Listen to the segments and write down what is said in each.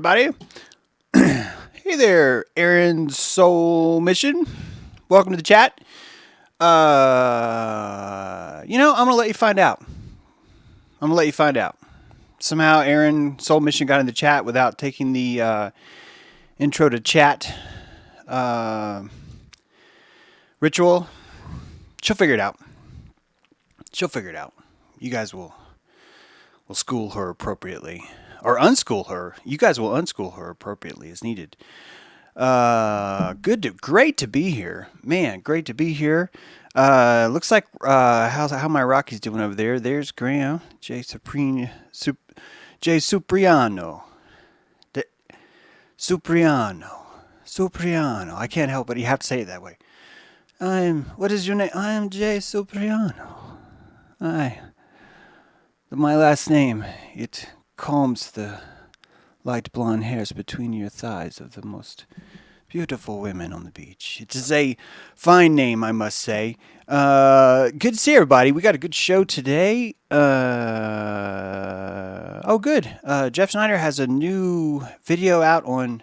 everybody. Hey there, Aaron's Soul Mission. Welcome to the chat. I'm going to let you find out. Somehow Aaron Soul Mission got in the chat without taking the intro to chat ritual. She'll figure it out. You guys will school her appropriately. Or unschool her. You guys will unschool her appropriately as needed. Great to be here. Man, great to be here. Looks like how my Rockies doing over there. There's Graham, Cipriano. Supriano. I can't help it. You have to say it that way. What is your name? I am Jay Supriano. My last name, it calms the light blonde hairs between your thighs of the most beautiful women on the beach. It is a fine name, I must say. Good to see everybody. We got a good show today. Good. Jeff Snyder has a new video out on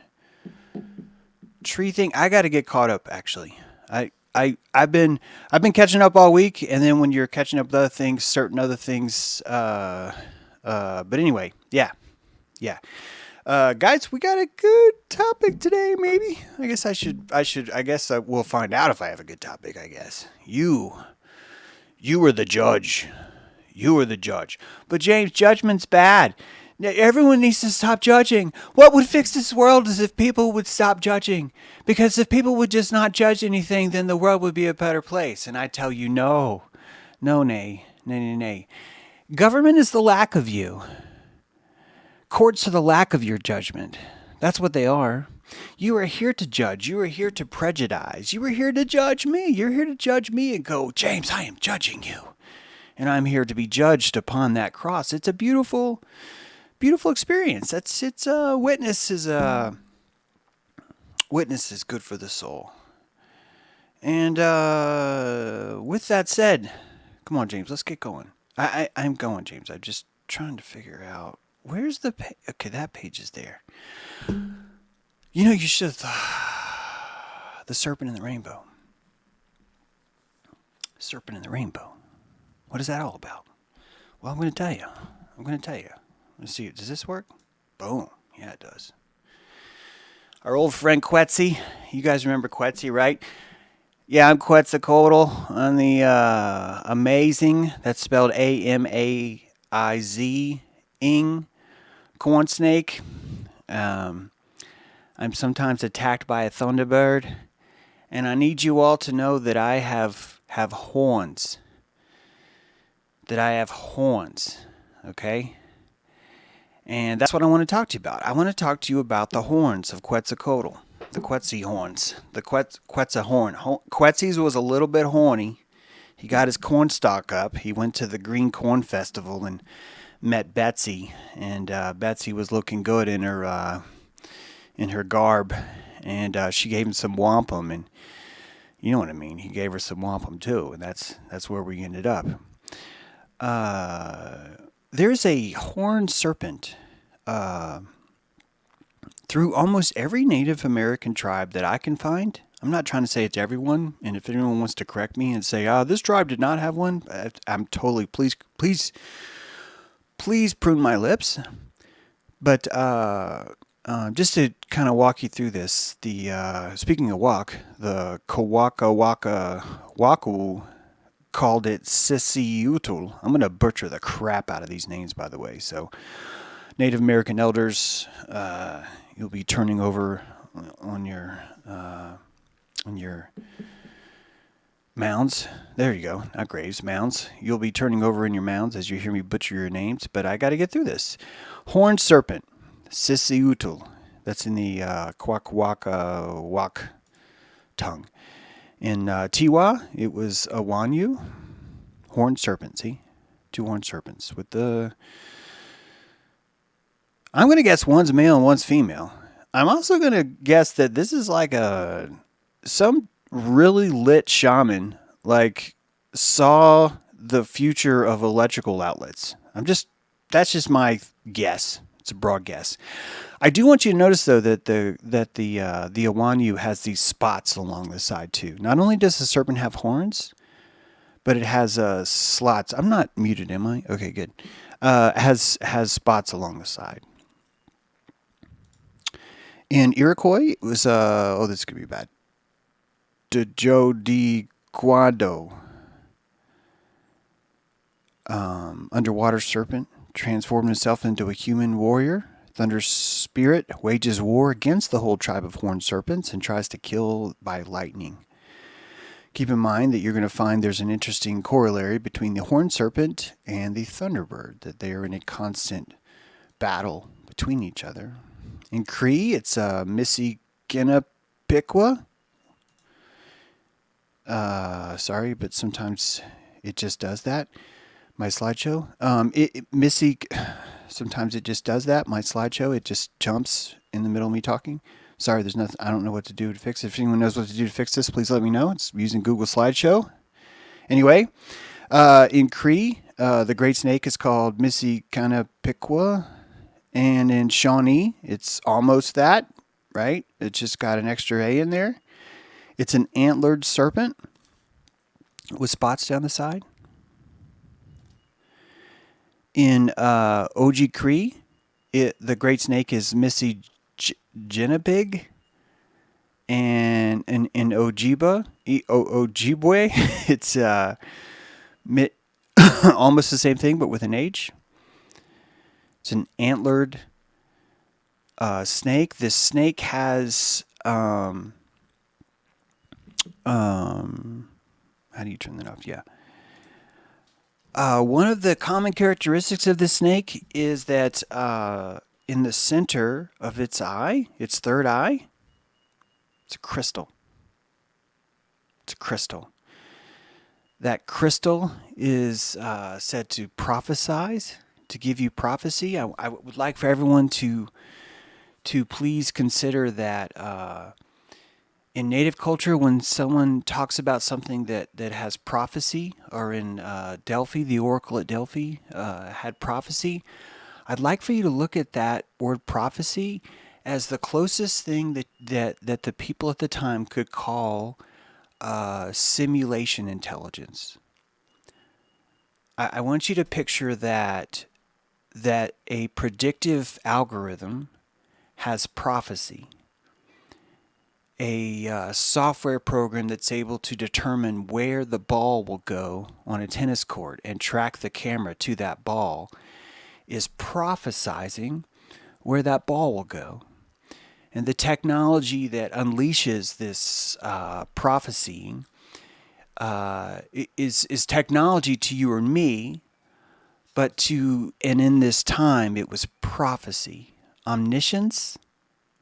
tree thing. I got to get caught up, actually. I've been catching up all week, and then when you're catching up with certain other things. But anyway, yeah. Guys, we got a good topic today, maybe. I guess we'll find out if I have a good topic, I guess. You are the judge. But James, judgment's bad. Everyone needs to stop judging. What would fix this world is if people would stop judging. Because if people would just not judge anything, then the world would be a better place. And I tell you, no. Nay. Government is the lack of you. Courts are the lack of your judgment. That's what they are. You are here to judge. You are here to prejudice. You are here to judge me. You're here to judge me and go, James, I am judging you. And I'm here to be judged upon that cross. It's a beautiful experience. Witness is good for the soul. And with that said, come on, James, let's get going. I'm going, James. I'm just trying to figure out where's the page. Okay, that page is there. You should have the serpent in the rainbow. Serpent in the rainbow. What is that all about? Well, I'm going to tell you. Let's see. Does this work? Boom. Yeah, it does. Our old friend Quetzy. You guys remember Quetzy, right? Yeah, I'm Quetzalcoatl on the amazing. That's spelled A-M-A-I-Z. Corn snake. I'm sometimes attacked by a thunderbird, and I need you all to know that I have horns. Okay? And that's what I want to talk to you about. I want to talk to you about the horns of Quetzalcoatl. The Quetzy horns. The Quetzal horn. Quetzy's was a little bit horny. He got his corn stalk up. He went to the Green Corn Festival and met Betsy. And Betsy was looking good in her garb. And she gave him some wampum. And you know what I mean. He gave her some wampum too. And that's where we ended up. There's a horned serpent through almost every Native American tribe that I can find. I'm not trying to say it's everyone, and if anyone wants to correct me and say, this tribe did not have one, I'm totally, please prune my lips. But just to kind of walk you through this, speaking of walk, the Kawaka called it Sisiutul. I'm going to butcher the crap out of these names, by the way. So, Native American elders, you'll be turning over on your mounds. There you go, not graves, mounds. You'll be turning over in your mounds as you hear me butcher your names. But I got to get through this. Horned serpent, Sisiutul. That's in the Kwakwaka tongue. In Tiwa, it was Awanyu, horned serpent. See? 2 horned serpents with the... I'm going to guess one's male and one's female. I'm also going to guess that this is like some really lit shaman saw the future of electrical outlets. That's just my guess. It's a broad guess. I do want you to notice though that the Awanyu has these spots along the side too. Not only does the serpent have horns, but it has slots. I'm not muted, am I? Okay, good. Has spots along the side. In Iroquois, it was this could be bad. Joe de Guado. Underwater serpent transformed himself into a human warrior. Thunder spirit wages war against the whole tribe of horned serpents and tries to kill by lightning. Keep in mind that you're going to find there's an interesting corollary between the horned serpent and the thunderbird, that they are in a constant battle between each other. In Cree, it's Missy-Gina-Piqua. Sorry, but sometimes it just does that. My slideshow. Sometimes it just does that. My slideshow, it just jumps in the middle of me talking. Sorry, there's nothing. I don't know what to do to fix it. If anyone knows what to do to fix this, please let me know. It's using Google Slideshow. Anyway, in Cree, the great snake is called Missy-Gina-Piqua. And in Shawnee, it's almost that, right? It just got an extra A in there. It's an antlered serpent with spots down the side. In Oji Cree, the great snake is Missy-Ginabig. And in Ojibwe, it's almost the same thing, but with an H. It's an antlered snake. This snake has how do you turn that off? Yeah. One of the common characteristics of this snake is that in the center of its eye, its third eye, it's a crystal. It's a crystal. That crystal is said to prophesize, to give you prophecy. I would like for everyone to please consider that in Native culture, when someone talks about something that has prophecy, or in Delphi, the oracle at Delphi had prophecy, I'd like for you to look at that word prophecy as the closest thing that the people at the time could call simulation intelligence. I want you to picture that a predictive algorithm has prophecy. A software program that's able to determine where the ball will go on a tennis court and track the camera to that ball is prophesizing where that ball will go. And the technology that unleashes this prophesying is technology to you or me, but in this time it was prophecy. Omniscience,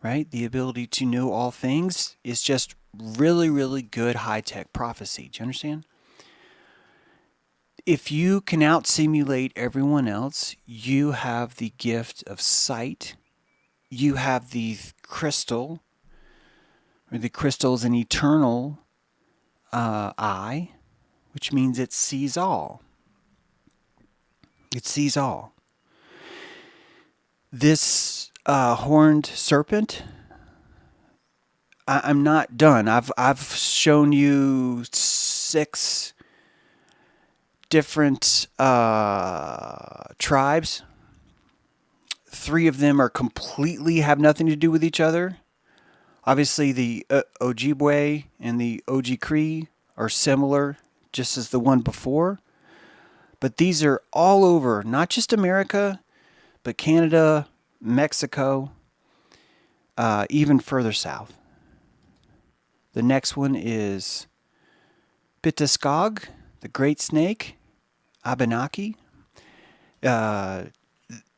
right? The ability to know all things is just really, really good high-tech prophecy. Do you understand? If you can out-simulate everyone else, you have the gift of sight. You have the crystal, or the crystal is an eternal eye, which means it sees all. It sees all. This horned serpent, I'm not done. I've shown you 6 different tribes. 3 of them are completely have nothing to do with each other. Obviously, the Ojibwe and the Oji Cree are similar, just as the one before. But these are all over, not just America, but Canada, Mexico, even further south. The next one is Pitaskog, the great snake, Abenaki.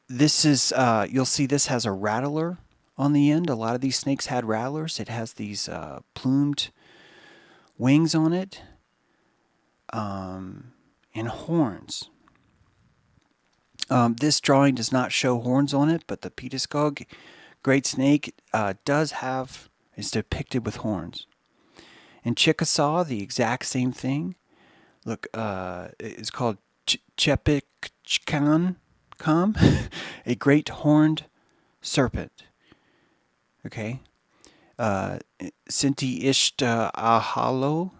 This is, you'll see this has a rattler on the end. A lot of these snakes had rattlers. It has these plumed wings on it, and horns. This drawing does not show horns on it, but the Pitaskog great snake is depicted with horns. In Chickasaw, the exact same thing. Look, it's called Chepikchkan, a great horned serpent. Okay? Sinti Ishta Ahalo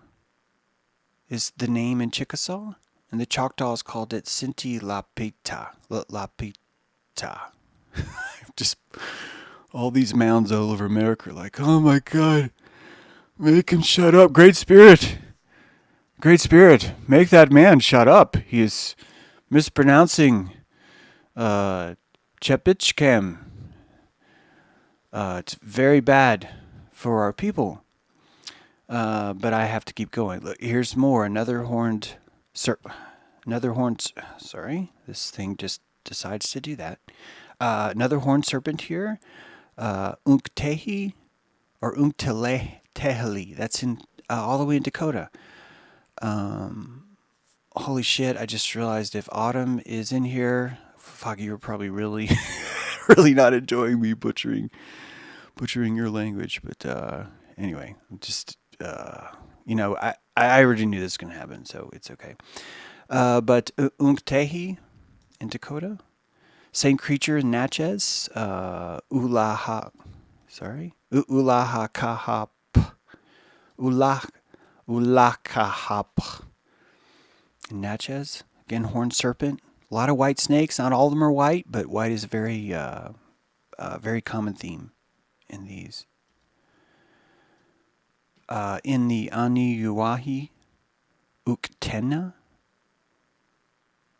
is the name in Chickasaw, and the Choctaws called it Sinti Lapita. Lapita. Just all these mounds all over America are like, oh my God, make him shut up. Great Spirit. Great Spirit, make that man shut up. He is mispronouncing Chepichkem. It's very bad for our people. But I have to keep going. Look, here's more. Another horned sorry, this thing just decides to do that. Another horned serpent here. Unktehi or Unkteheli. That's in all the way in Dakota. Holy shit, I just realized if Autumn is in here, fuck, you're probably really, really not enjoying me butchering your language. But anyway, just, I already knew this was going to happen, so it's okay. But Unktehi in Dakota, same creature in Natchez, Ulahakahap, Ulakahap in Natchez. Again, horned serpent. A lot of white snakes. Not all of them are white, but white is a very common theme in these. In the Aniuahi, Uktena,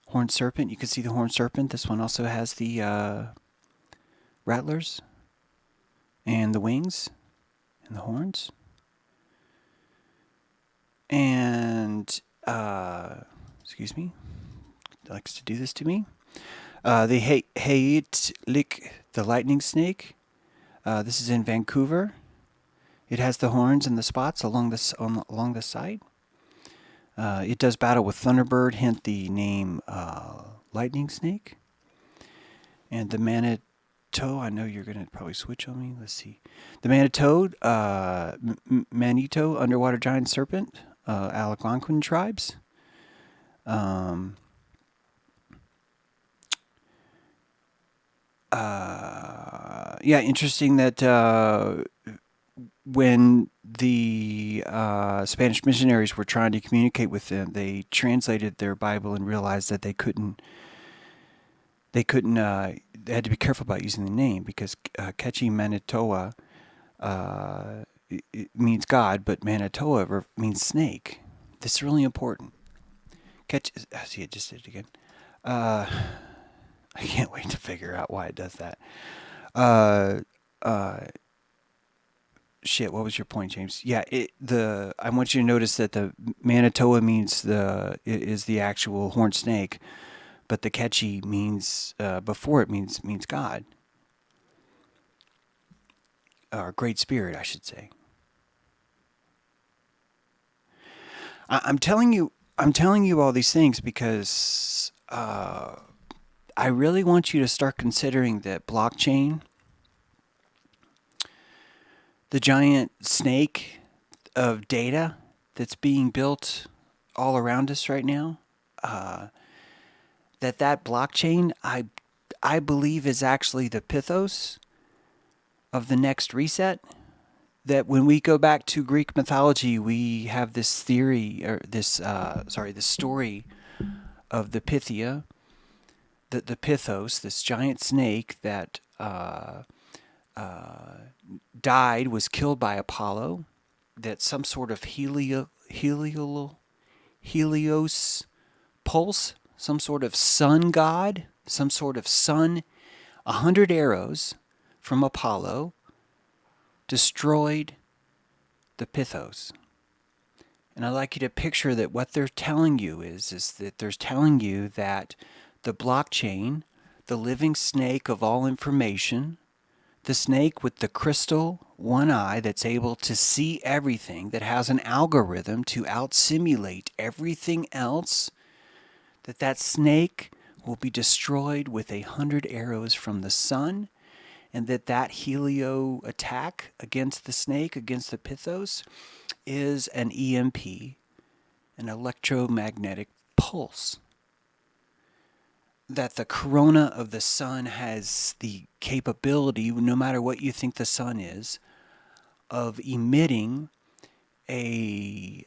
horned serpent. You can see the horned serpent. This one also has the rattlers and the wings and the horns. And, excuse me, likes to do this to me. The Heitlik, the lightning snake. This is in Vancouver. It has the horns and the spots along the side. It does battle with Thunderbird, hence the name lightning snake. And the Manito, I know you're going to probably switch on me. Let's see. The Manito, Manito, underwater giant serpent, Algonquin tribes. Interesting that when the Spanish missionaries were trying to communicate with them, they translated their Bible and realized that they had to be careful about using the name because Quechua Manitoa it means God, but Manitoa means snake. This is really important. See, it just did it again. I can't wait to figure out why it does that. Shit, what was your point, James? Yeah, I want you to notice that the Manitoa is the actual horned snake, but the Quechua means before it means God. Or Great Spirit, I should say. I'm telling you all these things because I really want you to start considering that blockchain, the giant snake of data that's being built all around us right now, that blockchain, I believe, is actually the pithos of the next reset. That when we go back to Greek mythology, we have this theory, or this story of the Pythia, the Pythos, this giant snake that died, was killed by Apollo, that some sort of Helios pulse, some sort of sun god, some sort of sun, 100 arrows from Apollo destroyed the Pythos. And I'd like you to picture that what they're telling you is that they're telling you that the blockchain, the living snake of all information, the snake with the crystal one eye that's able to see everything, that has an algorithm to out-simulate everything else, that snake will be destroyed with 100 arrows from the sun, and that helio attack against the snake, against the Pythos, is an EMP, an electromagnetic pulse. that the corona of the sun has the capability, no matter what you think the sun is, of emitting a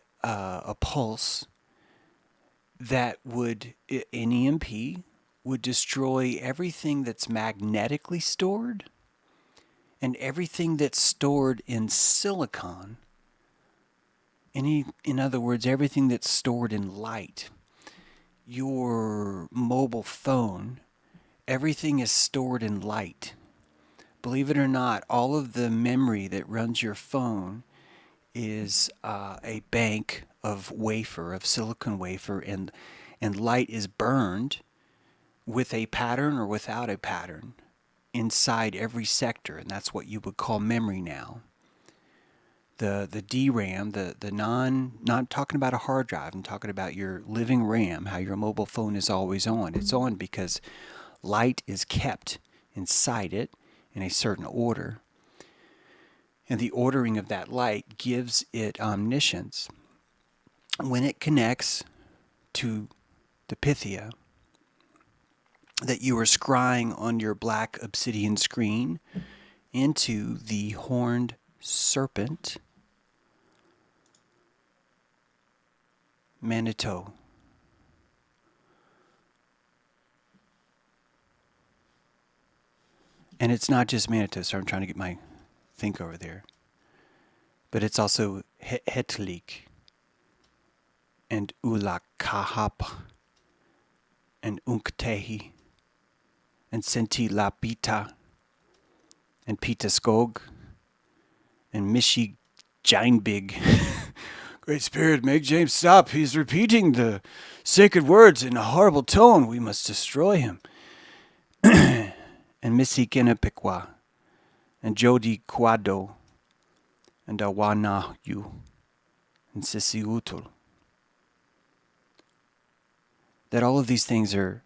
pulse that would, an EMP, would destroy everything that's magnetically stored and everything that's stored in silicon. In other words, everything that's stored in light. Your mobile phone, everything is stored in light. Believe it or not, all of the memory that runs your phone is a bank of wafer, of silicon wafer, and light is burned with a pattern or without a pattern inside every sector, and that's what you would call memory now. The DRAM, not talking about a hard drive, I'm talking about your living RAM, how your mobile phone is always on. It's on because light is kept inside it in a certain order. And the ordering of that light gives it omniscience. When it connects to the Pythia that you are scrying on your black obsidian screen into the Horned Serpent, Manitou. And it's not just Manitou, so I'm trying to get my think over there. But it's also Hetlik and Ulakahap and Unktehi and Senti Lapita and Pitaskog and Mishi Jinebig. Great Spirit, make James stop. He's repeating the sacred words in a horrible tone. We must destroy him. And Missy Kenepikwa and Jodi Quado and Awana Yu and Sisi Utul. That all of these things are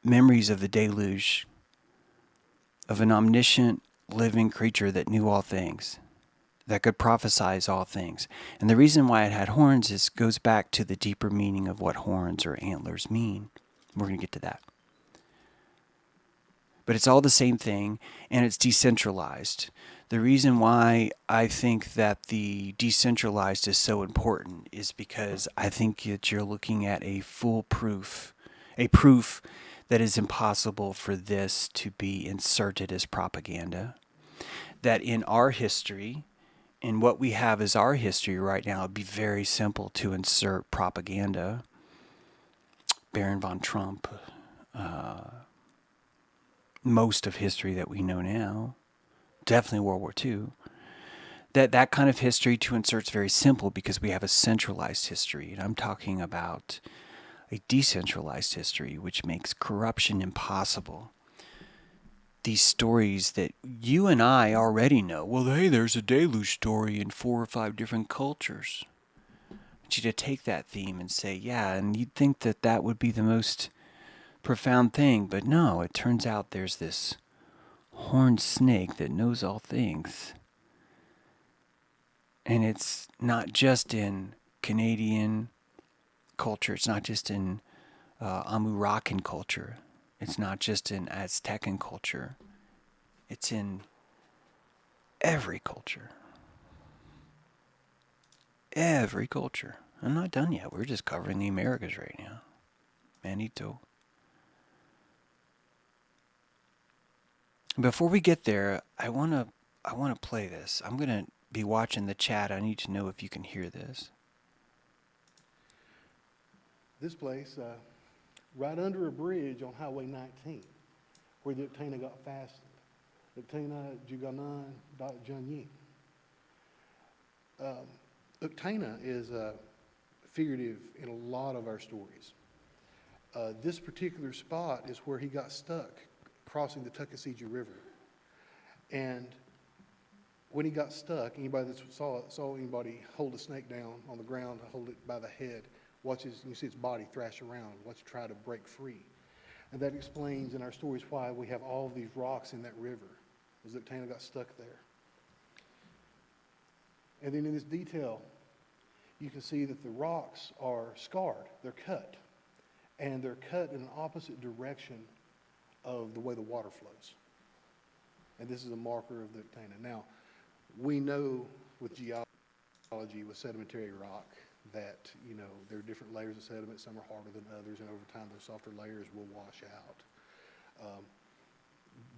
memories of the deluge, of an omniscient living creature that knew all things, that could prophesize all things. And the reason why it had horns goes back to the deeper meaning of what horns or antlers mean. We're going to get to that. But it's all the same thing, and it's decentralized. The reason why I think that the decentralized is so important is because I think that you're looking at a proof that is impossible for this to be inserted as propaganda. That in our history, in what we have as our history right now, it'd be very simple to insert propaganda. Baron von Trump, most of history that we know now, definitely World War II, that kind of history to insert is very simple because we have a centralized history. And I'm talking about a decentralized history, which makes corruption impossible. These stories that you and I already know. Well, hey, there's a deluge story in 4 or 5 different cultures. I want you to take that theme and say, yeah, and you'd think that that would be the most profound thing, but no, it turns out there's this horned snake that knows all things. And it's not just in Canadian culture, it's not just in Amurakan culture, it's not just in Aztecan culture, it's in every culture. Every culture. I'm not done yet, we're just covering the Americas right now. Manito. Before we get there, I want to play this. I'm going to be watching the chat. I need to know if you can hear this. This place, right under a bridge on Highway 19, where the Uktana got fastened. Uktana Juganan Junyin. Uktana is figurative in a lot of our stories. This particular spot is where he got stuck crossing the Tuckasegee River. And when he got stuck, anybody that saw anybody hold a snake down on the ground, hold it by the head, you see its body thrash around, watch it try to break free. And that explains in our stories why we have all of these rocks in that river, was that Uktana got stuck there. And then in this detail, you can see that the rocks are scarred, they're cut. and they're cut in an opposite direction of the way the water flows. And this is a marker of the Uktana. Now, we know with geology, with sedimentary rock, that, you know, there are different layers of sediment. Some are harder than others, and over time, those softer layers will wash out.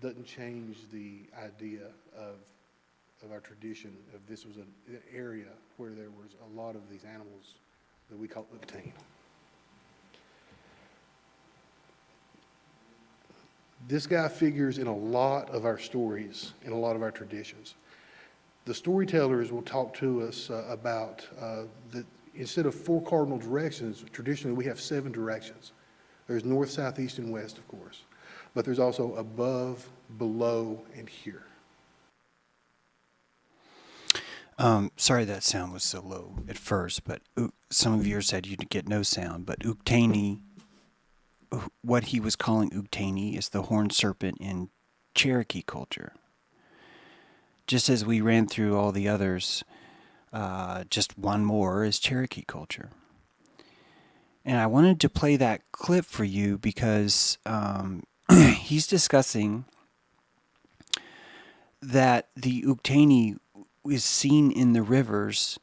Doesn't change the idea of our tradition of this was an area where there was a lot of these animals that we call Uktane. This guy figures in a lot of our stories, in a lot of our traditions. The storytellers will talk to us about that instead of 4 cardinal directions, traditionally we have 7 directions. There's north, south, east, and west, of course. But there's also above, below, and here. Sorry that sound was so low at first, but some of you said you'd get no sound. But Uktani, what he was calling Uktani, is the horned serpent in Cherokee culture. Just as we ran through all the others, just one more is Cherokee culture. And I wanted to play that clip for you because he's discussing that the Uktani is seen in the rivers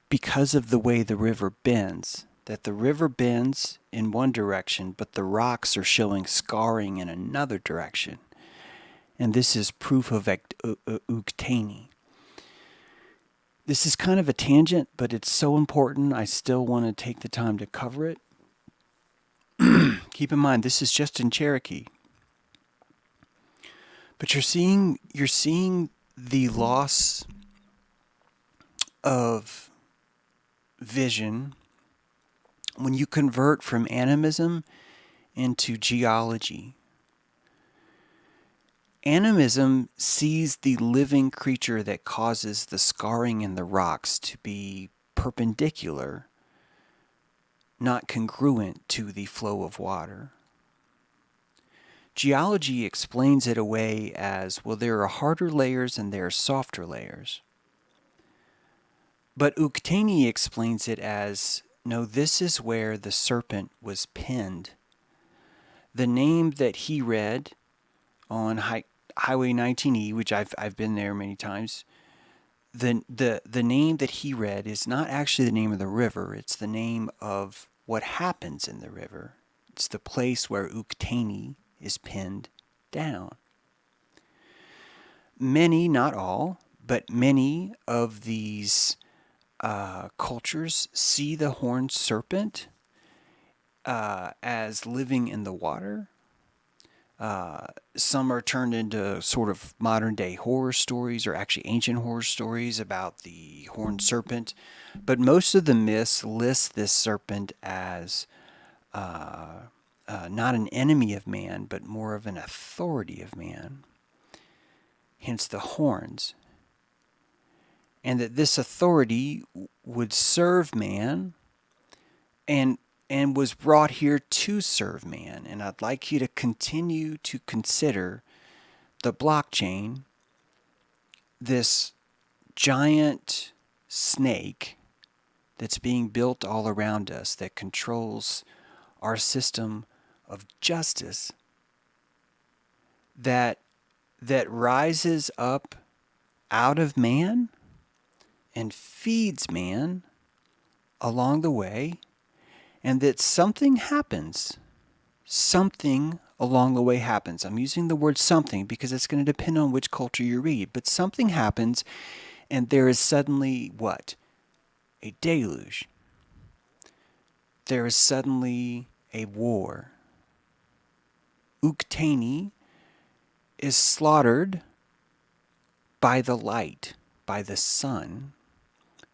because of the way the river bends. That the river bends in one direction, but the rocks are showing scarring in another direction. And this is proof of Uktani. This is kind of a tangent, but it's so important, I still want to take the time to cover it. Keep in mind, this is just in Cherokee. But you're seeing the loss of vision when you convert from animism into geology. Animism sees the living creature that causes the scarring in the rocks to be perpendicular, not congruent to the flow of water. Geology explains it away as, well, there are harder layers and there are softer layers. But Uktani explains it as, no, this is where the serpent was pinned. The name that he read on Highway 19E, which I've been there many times, the name that he read is not actually the name of the river. It's the name of what happens in the river. It's the place where Uktani is pinned down. Many, not all, but many of these cultures see the horned serpent as living in the water. Some are turned into sort of modern day horror stories, or actually ancient horror stories about the horned serpent. But most of the myths list this serpent as not an enemy of man, but more of an authority of man. Hence the horns. And that this authority would serve man and was brought here to serve man. And I'd like you to continue to consider the blockchain, this giant snake that's being built all around us that controls our system of justice, that rises up out of man and feeds man along the way, and that something happens. Something along the way happens. I'm using the word something because it's going to depend on which culture you read, but something happens, and there is suddenly what? A deluge. There is suddenly a war. Uktani is slaughtered by the light, by the sun.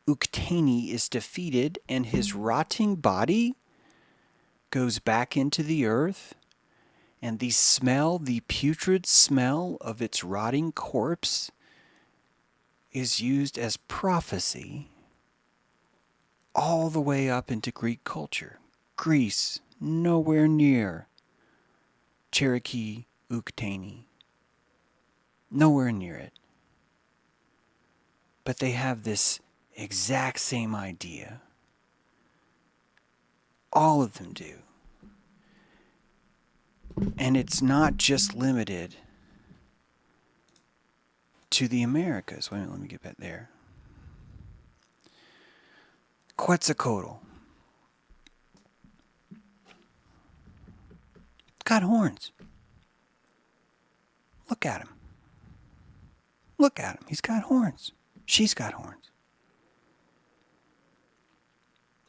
Uktani is defeated, and his rotting body goes back into the earth, and the putrid smell of its rotting corpse is used as prophecy all the way up into Greek culture. Greece, nowhere near Cherokee Uktani. Nowhere near it. But they have this exact same idea. All of them do. And it's not just limited to the Americas. Wait a minute, let me get back there. Quetzalcoatl. Got horns. Look at him. Look at him. He's got horns. She's got horns.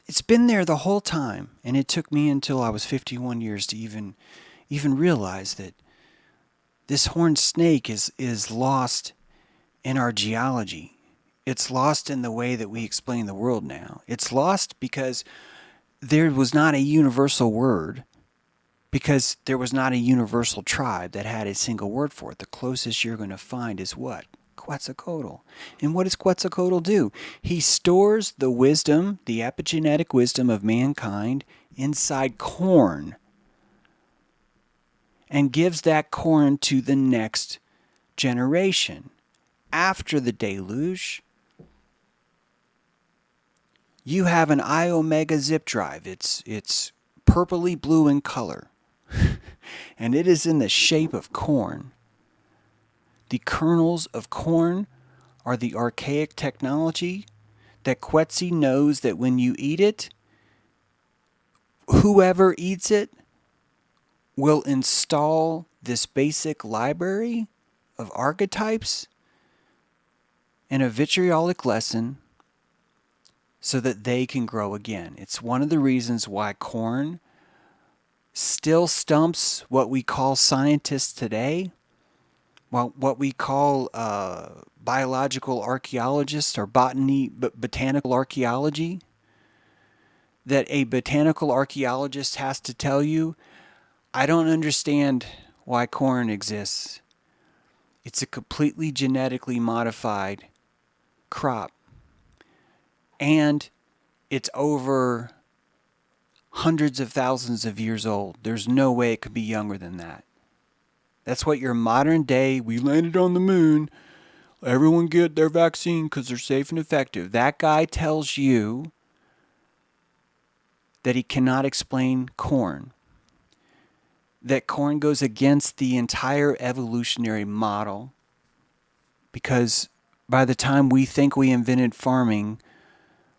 It's been there the whole time, and it took me until I was 51 years to even realize that this horned snake is lost in our geology. It's lost in the way that we explain the world now. It's lost because there was not a universal word, because there was not a universal tribe that had a single word for it. The closest you're going to find is what? Quetzalcoatl. And what does Quetzalcoatl do? He stores the wisdom, the epigenetic wisdom of mankind inside corn and gives that corn to the next generation. After the deluge, you have an I-Omega zip drive. It's purpley blue in color, and it is in the shape of corn. The kernels of corn are the archaic technology that Quetzi knows that when you eat it, whoever eats it will install this basic library of archetypes and a vitriolic lesson so that they can grow again. It's one of the reasons why corn still stumps what we call scientists today, what we call biological archaeologists or botanical archaeology, that a botanical archaeologist has to tell you, I don't understand why corn exists. It's a completely genetically modified crop. And it's over hundreds of thousands of years old. There's no way it could be younger than that. That's what your modern day, we landed on the moon, everyone get their vaccine because they're safe and effective. That guy tells you that he cannot explain corn. That corn goes against the entire evolutionary model, because by the time we think we invented farming,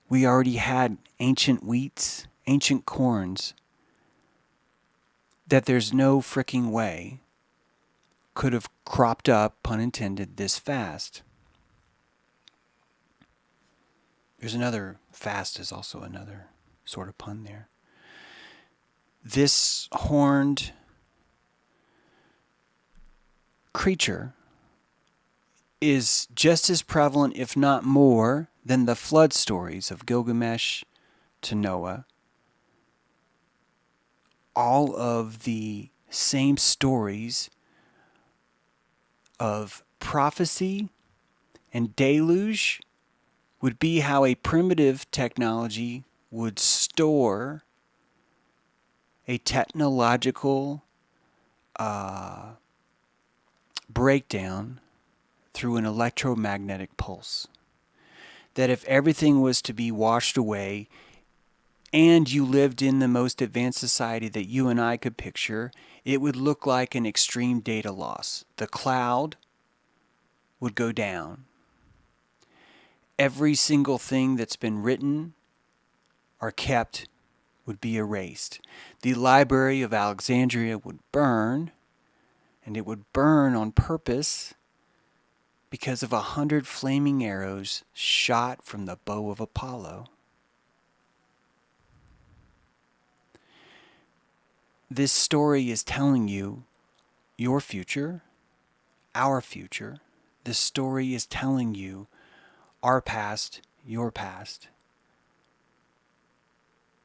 we already had ancient wheats, ancient corns, that there's no freaking way could have cropped up, pun intended, this fast. There's another, fast is also another sort of pun there. This horned creature is just as prevalent, if not more, than the flood stories of Gilgamesh to Noah. All of the same stories of prophecy and deluge would be how a primitive technology would store a technological breakdown through an electromagnetic pulse. That if everything was to be washed away and you lived in the most advanced society that you and I could picture, it would look like an extreme data loss. The cloud would go down. Every single thing that's been written or kept would be erased. The Library of Alexandria would burn, and it would burn on purpose because of 100 flaming arrows shot from the bow of Apollo. This story is telling you your future, our future. This story is telling you our past, your past.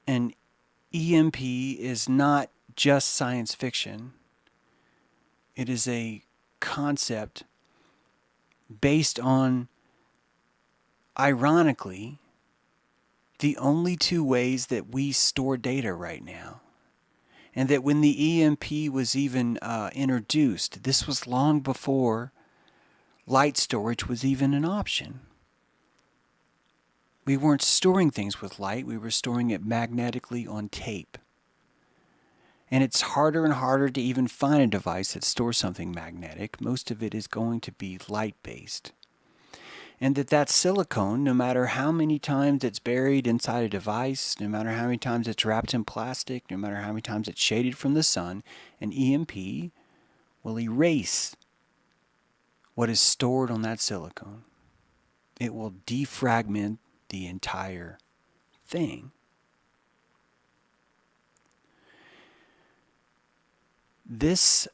And EMP is not just science fiction. It is a concept based on, ironically, the only two ways that we store data right now. And that when the EMP was even introduced, this was long before light storage was even an option. We weren't storing things with light, we were storing it magnetically on tape. And it's harder and harder to even find a device that stores something magnetic. Most of it is going to be light-based. And that silicone, no matter how many times it's buried inside a device, no matter how many times it's wrapped in plastic, no matter how many times it's shaded from the sun, an EMP will erase what is stored on that silicone. It will defragment the entire thing. This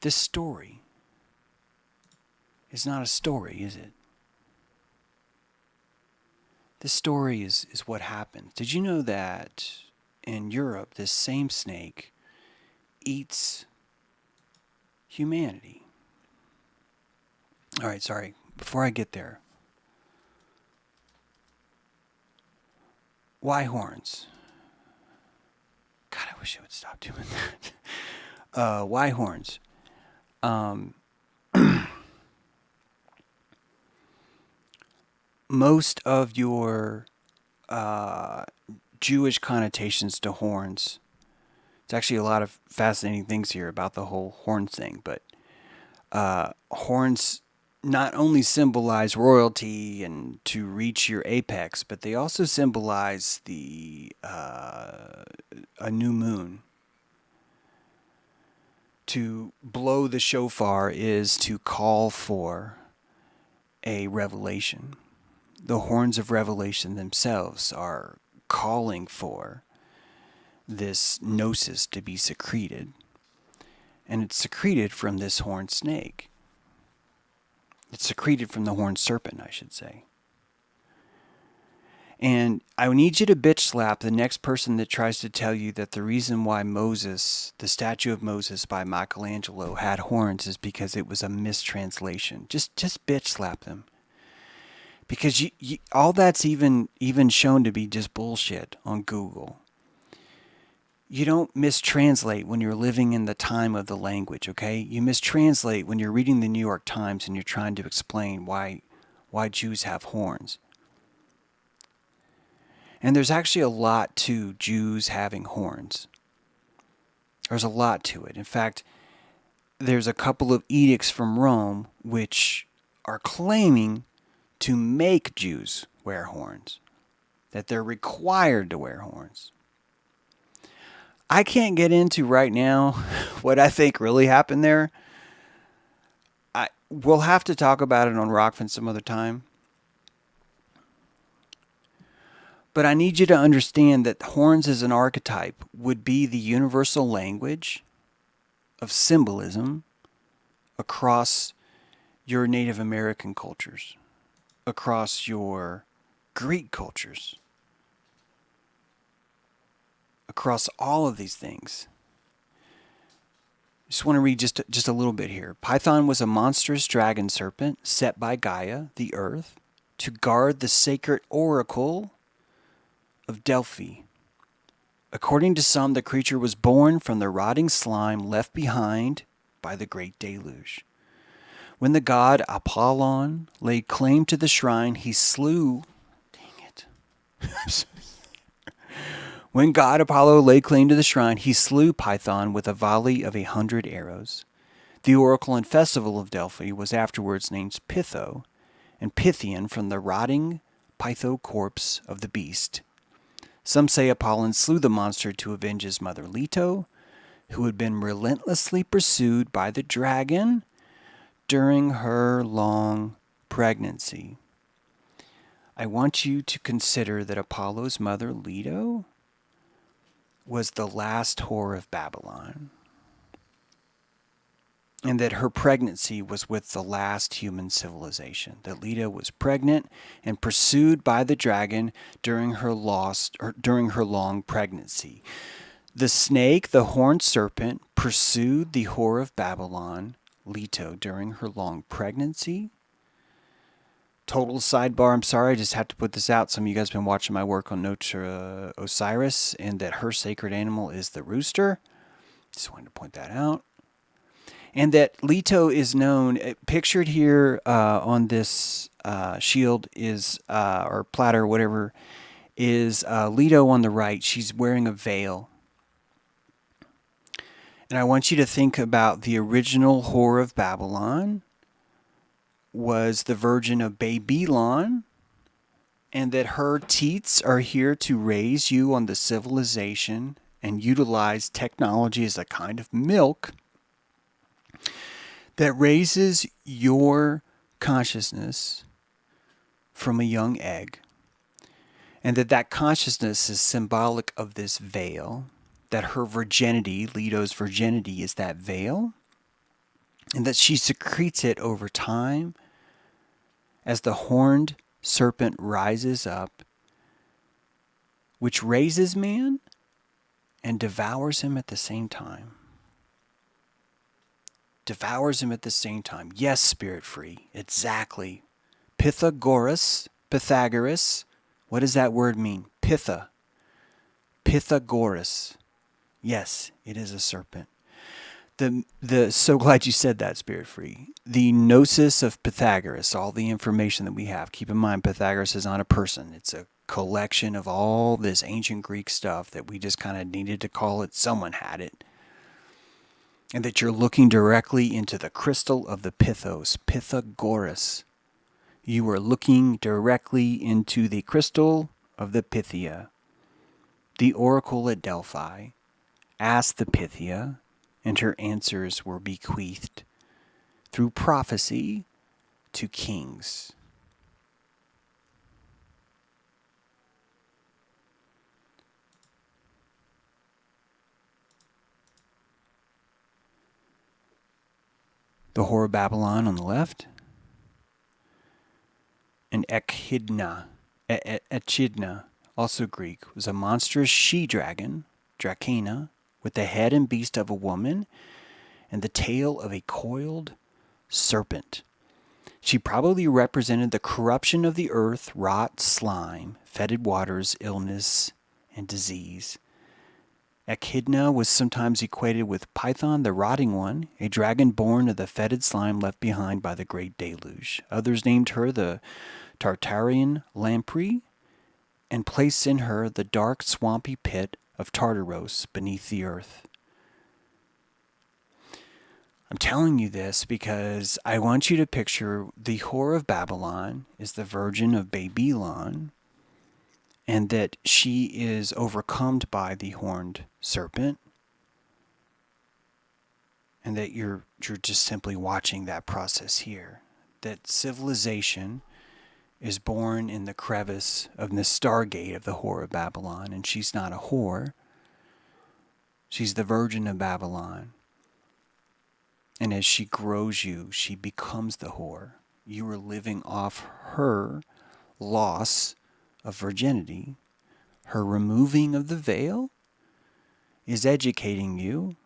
story is not a story, is it? This story is what happens. Did you know that in Europe, this same snake eats humanity? All right, sorry. Before I get there, why horns? God, I wish I would stop doing that. Why horns? Most of your Jewish connotations to horns, it's actually a lot of fascinating things here about the whole horns thing, but horns not only symbolize royalty and to reach your apex, but they also symbolize a new moon. To blow the shofar is to call for a revelation. The horns of revelation themselves are calling for this gnosis to be secreted. And it's secreted from this horned snake. It's secreted from the horned serpent, I should say. And I need you to bitch slap the next person that tries to tell you that the reason why Moses, the statue of Moses by Michelangelo, had horns is because it was a mistranslation. Just bitch slap them. Because all that's even shown to be just bullshit on Google. You don't mistranslate when you're living in the time of the language, okay? You mistranslate when you're reading the New York Times and you're trying to explain why Jews have horns. And there's actually a lot to Jews having horns. There's a lot to it. In fact, there's a couple of edicts from Rome which are claiming to make Jews wear horns, that they're required to wear horns. I can't get into right now what I think really happened there. We'll have to talk about it on ROKFIN some other time. But I need you to understand that horns as an archetype would be the universal language of symbolism across your Native American cultures, across your Greek cultures, across all of these things. Just want to read just a little bit here. Python was a monstrous dragon serpent set by Gaia, the earth, to guard the sacred oracle of Delphi. According to some, the creature was born from the rotting slime left behind by the great deluge. When the god Apollon laid claim to the shrine, he slew... Dang it. When god Apollo laid claim to the shrine, he slew Python with a volley of 100 arrows. The oracle and festival of Delphi was afterwards named Pytho, and Pythian from the rotting Pytho corpse of the beast. Some say Apollon slew the monster to avenge his mother Leto, who had been relentlessly pursued by the dragon during her long pregnancy. I want you to consider that Apollo's mother Leto was the last whore of Babylon, and that her pregnancy was with the last human civilization. That Leto was pregnant and pursued by the dragon during her long pregnancy. The snake, the horned serpent, pursued the whore of Babylon, Leto, during her long pregnancy. Total sidebar, I'm sorry, I just have to put this out. Some of you guys have been watching my work on Notre Osiris, and that her sacred animal is the rooster. Just wanted to point that out. And that Leto is known, pictured here on this shield is, or platter, whatever, is Leto on the right. She's wearing a veil. And I want you to think about the original whore of Babylon was the virgin of Babylon, and that her teats are here to raise you on the civilization and utilize technology as a kind of milk that raises your consciousness from a young egg, and that consciousness is symbolic of this veil, that her virginity, Leto's virginity, is that veil, and that she secretes it over time as the horned serpent rises up, which raises man and devours him at the same time. Devours him at the same time. Yes, spirit free. Exactly. Pythagoras. What does that word mean? Pythagoras. Yes, it is a serpent. So glad you said that, spirit free. The gnosis of Pythagoras, all the information that we have. Keep in mind, Pythagoras is not a person. It's a collection of all this ancient Greek stuff that we just kind of needed to call it. Someone had it. And that you're looking directly into the crystal of the Pythos, Pythagoras. You are looking directly into the crystal of the Pythia. The oracle at Delphi asked the Pythia, and her answers were bequeathed through prophecy to kings. The whore of Babylon on the left, and Echidna, also Greek, was a monstrous she-dragon, Dracena, with the head and beast of a woman and the tail of a coiled serpent. She probably represented the corruption of the earth, rot, slime, fetid waters, illness, and disease. Echidna was sometimes equated with Python, the rotting one, a dragon born of the fetid slime left behind by the great deluge. Others named her the Tartarian lamprey and placed in her the dark, swampy pit of Tartaros beneath the earth. I'm telling you this because I want you to picture the whore of Babylon is the virgin of Babylon, and that she is overcome by the horned serpent, and that you're just simply watching that process here. That civilization is born in the crevice of the stargate of the whore of Babylon, and she's not a whore. She's the virgin of Babylon. And as she grows you, she becomes the whore. You are living off her loss of virginity. Her removing of the veil is educating you.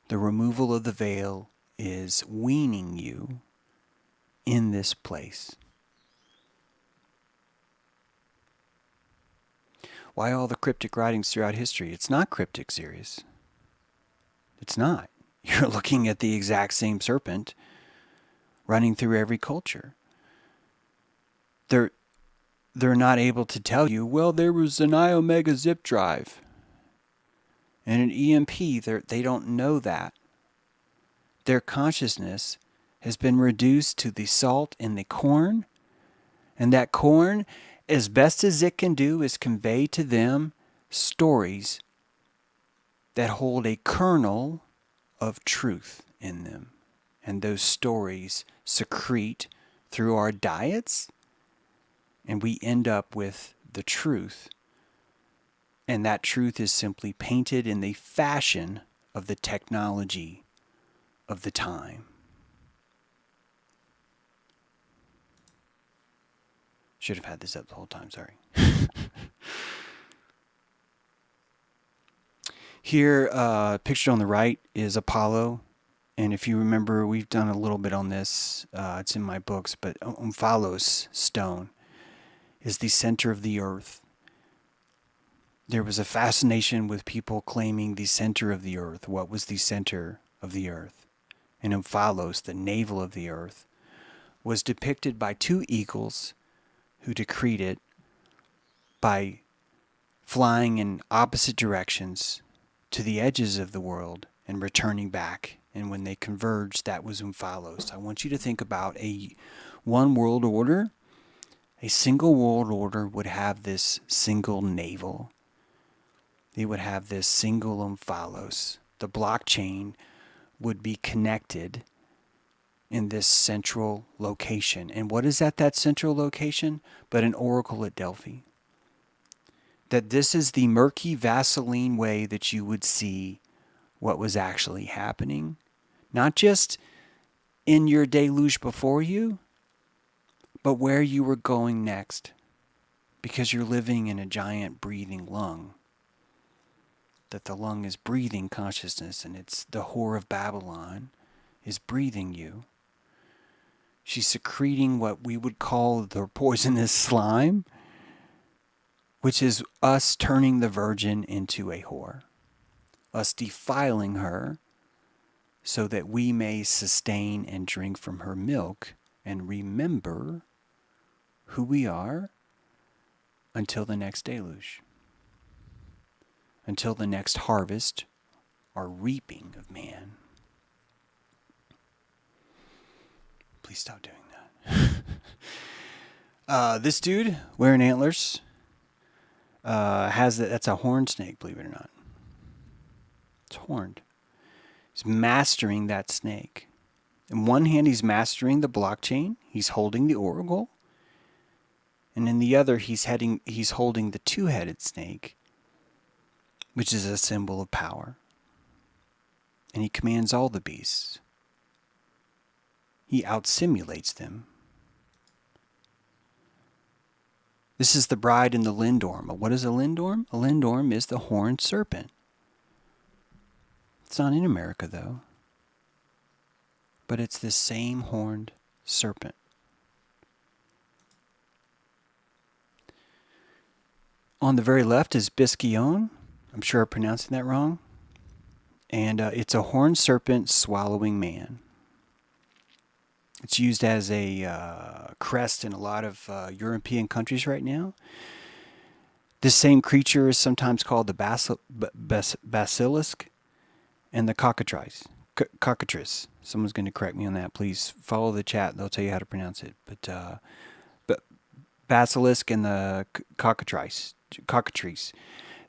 The removal of the veil is weaning you in this place. Why all the cryptic writings throughout history? It's not cryptic, serious. It's not. You're looking at the exact same serpent running through every culture. They're not able to tell you, well, there was an I-Omega zip drive and an EMP. They don't know that. Their consciousness has been reduced to the salt in the corn, and that corn, as best as it can do, is convey to them stories that hold a kernel of truth in them. And those stories secrete through our diets, and we end up with the truth. And that truth is simply painted in the fashion of the technology of the time. Should have had this up the whole time, sorry. Here, pictured on the right is Apollo. And if you remember, we've done a little bit on this. It's in my books, but Omphalos stone is the center of the earth. There was a fascination with people claiming the center of the earth. What was the center of the earth? And Omphalos, the navel of the earth, was depicted by two eagles who decreed it by flying in opposite directions to the edges of the world and returning back. And when they converged, that was Umphalos. I want you to think about a one world order. A single world order would have this single navel. It would have this single Umphalos. The blockchain would be connected in this central location. And what is at that central location? But an oracle at Delphi. That this is the murky Vaseline way that you would see what was actually happening. Not just in your deluge before you, but where you were going next. Because you're living in a giant breathing lung. That the lung is breathing consciousness, and it's the whore of Babylon is breathing you. She's secreting what we would call the poisonous slime, which is us turning the virgin into a whore. Us defiling her so that we may sustain and drink from her milk and remember who we are until the next deluge. Until the next harvest or reaping of man. Please stop doing that. This dude wearing antlers that's a horned snake, believe it or not. It's horned. He's mastering that snake. In one hand, he's mastering the blockchain. He's holding the oracle. And in the other, he's holding the two-headed snake, which is a symbol of power. And he commands all the beasts. He outsimulates them. This is the bride in the lindorm. What is a lindorm? A lindorm is the horned serpent. It's not in America, though. But it's the same horned serpent. On the very left is Bisquion. I'm sure I'm pronouncing that wrong. And it's a horned serpent swallowing man. It's used as a crest in a lot of European countries right now. This same creature is sometimes called the basilisk and the cockatrice. Someone's going to correct me on that. Please follow the chat. They'll tell you how to pronounce it. But basilisk and the cockatrice.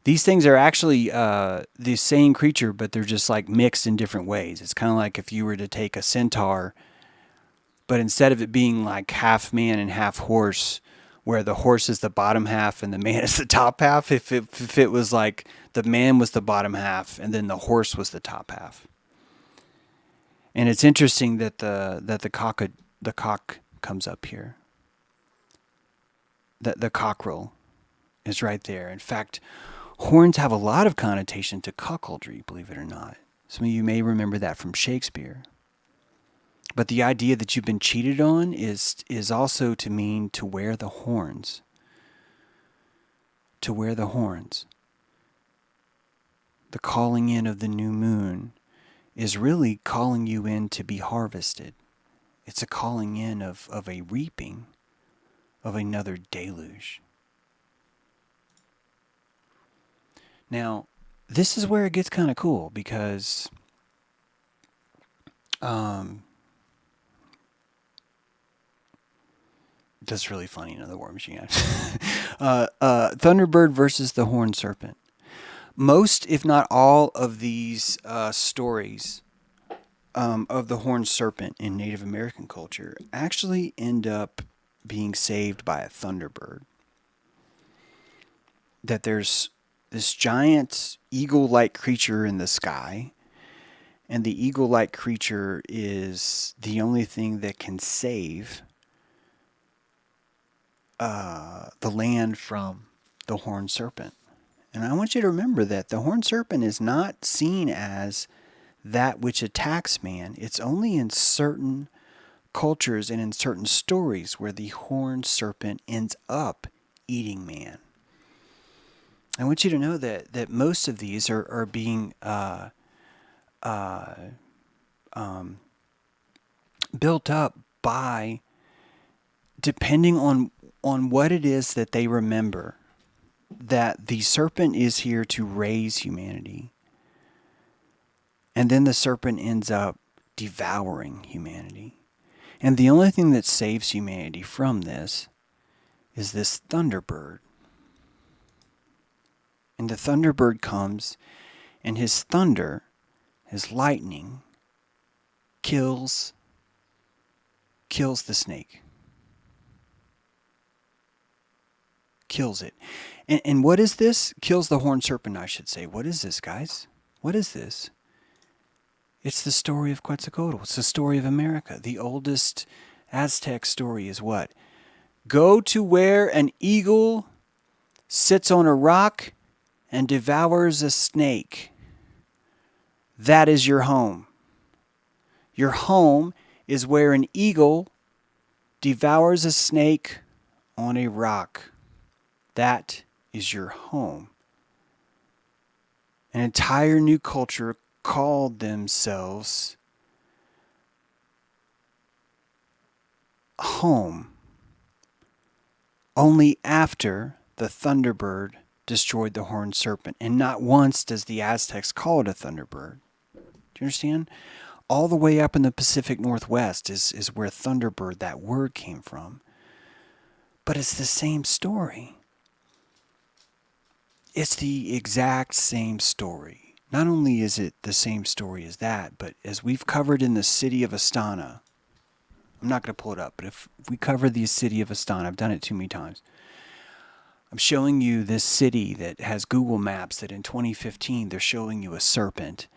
These things are actually the same creature, but they're just like mixed in different ways. It's kind of like if you were to take a centaur, but instead of it being like half man and half horse, where the horse is the bottom half and the man is the top half, if it was like the man was the bottom half and then the horse was the top half. And it's interesting that the cock comes up here. That the cockerel is right there. In fact, horns have a lot of connotation to cuckoldry, believe it or not. Some of you may remember that from Shakespeare. But the idea that you've been cheated on is also to mean to wear the horns. To wear the horns. The calling in of the new moon is really calling you in to be harvested. It's a calling in of a reaping of another deluge. Now, this is where it gets kind of cool because that's really funny, another war machine. Thunderbird versus the Horned Serpent. Most, if not all, of these stories of the Horned Serpent in Native American culture actually end up being saved by a thunderbird. That there's this giant eagle-like creature in the sky, and the eagle-like creature is the only thing that can save the land from the Horned Serpent. And I want you to remember that the Horned Serpent is not seen as that which attacks man. It's only in certain cultures and in certain stories where the Horned Serpent ends up eating man. I want you to know that most of these are being built up by, depending on what it is that they remember, that the serpent is here to raise humanity, And then the serpent ends up devouring humanity. And the only thing that saves humanity from this is this thunderbird. And the thunderbird comes, and his thunder, his lightning, kills the snake. Kills it. And what is this? Kills the horned serpent, I should say. What is this, guys? What is this? It's the story of Quetzalcoatl. It's the story of America. The oldest Aztec story is what? Go to where an eagle sits on a rock and devours a snake. That is your home. Your home is where an eagle devours a snake on a rock. That is your home. An entire new culture called themselves home only after the thunderbird destroyed the horned serpent. And not once does the Aztecs call it a thunderbird. Do you understand? All the way up in the Pacific Northwest is where thunderbird, that word, came from. But it's the same story. It's the exact same story. Not only is it the same story as that, but as we've covered in the city of Astana, I'm not going to pull it up, but if we cover the city of Astana, I've done it too many times. I'm showing you this city that has Google Maps that in 2015 they're showing you a serpent.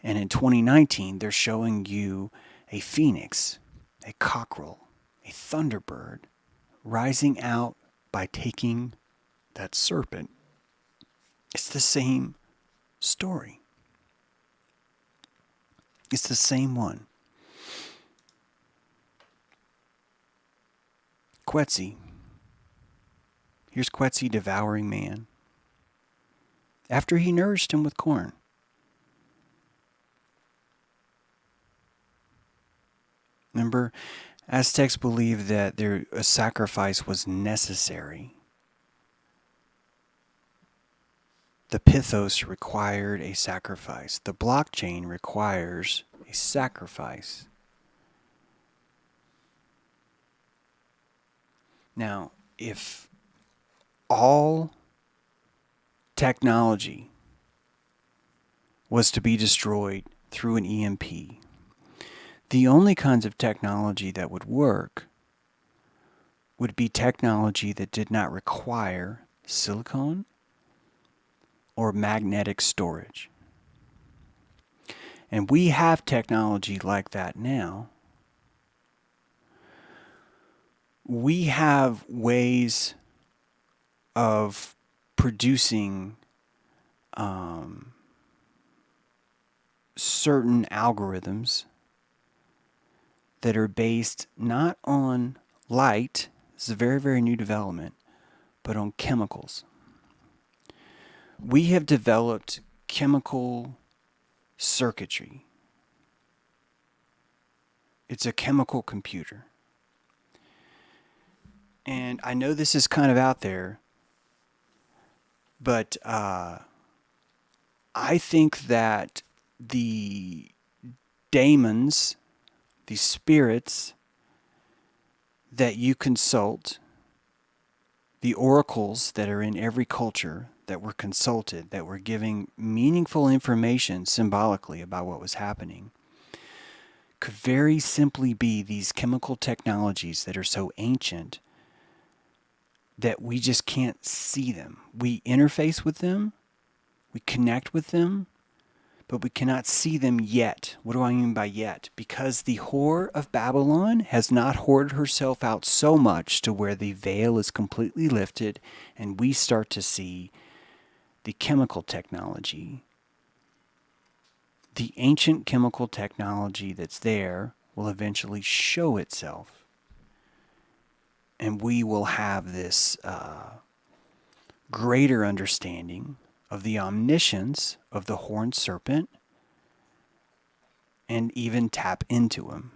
And in 2019 they're showing you a phoenix, a cockerel, a thunderbird rising out by taking that serpent. It's the same story. It's the same one. Quetzi. Here's Quetzi devouring man after he nourished him with corn. Remember, Aztecs believed that a sacrifice was necessary. The Pythos required a sacrifice. The blockchain requires a sacrifice. Now, if all technology was to be destroyed through an EMP, the only kinds of technology that would work would be technology that did not require silicon or magnetic storage. And we have technology like that now. We have ways of producing certain algorithms that are based not on light, this is a very, very new development, but on chemicals. We have developed chemical circuitry. It's a chemical computer. And I know this is kind of out there, but I think that the daemons, the spirits that you consult, the oracles that are in every culture that were consulted, that were giving meaningful information symbolically about what was happening, could very simply be these chemical technologies that are so ancient that we just can't see them. We interface with them, we connect with them, but we cannot see them yet. What do I mean by yet? Because the whore of Babylon has not hoarded herself out so much to where the veil is completely lifted and we start to see the chemical technology. The ancient chemical technology that's there will eventually show itself. And we will have this greater understanding of the omniscience of the horned serpent and even tap into him.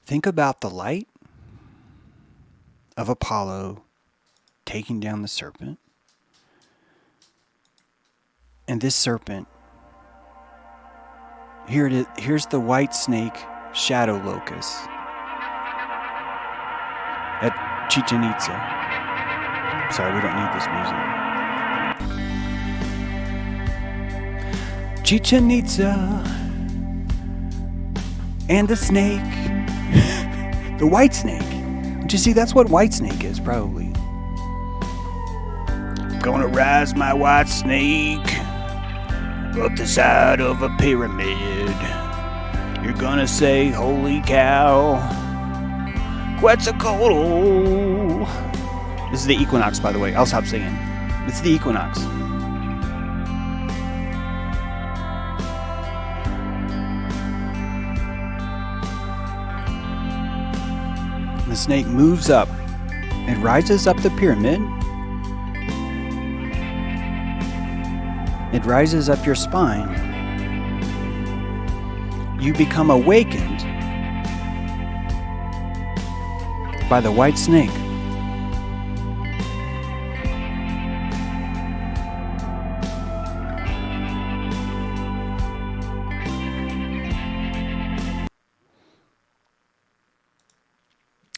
Think about the light of Apollo taking down the serpent. And this serpent, here it is. Here's the white snake shadow locust at Chichen Itza. Sorry, we don't need this music. Chichen Itza and the snake, the white snake. Don't you see? That's what white snake is, probably. Gonna rise my white snake up the side of a pyramid. You're gonna say, holy cow, Quetzalcoatl. This is the equinox, by the way. I'll stop singing. It's the equinox. The snake moves up. It rises up the pyramid. It rises up your spine. You become awakened by the white snake.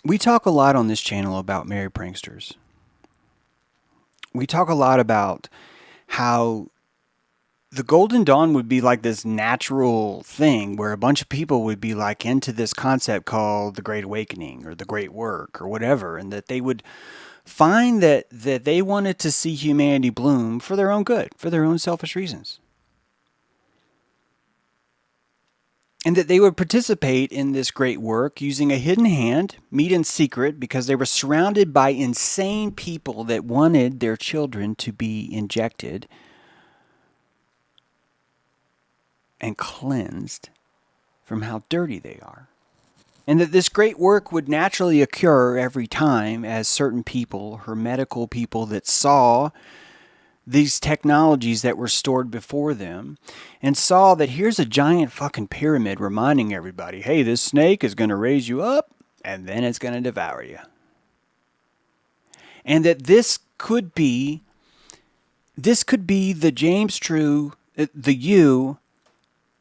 We talk a lot on this channel about merry pranksters. We talk a lot about how the Golden Dawn would be like this natural thing where a bunch of people would be like into this concept called the Great Awakening or the Great Work or whatever, and that they would find that they wanted to see humanity bloom for their own good, for their own selfish reasons. And that they would participate in this great work using a hidden hand, meet in secret, because they were surrounded by insane people that wanted their children to be injected and cleansed from how dirty they are. And that this great work would naturally occur every time as certain people, hermetical people that saw these technologies that were stored before them and saw that here's a giant fucking pyramid reminding everybody, hey, this snake is going to raise you up and then it's going to devour you. And that this could be the James True, the you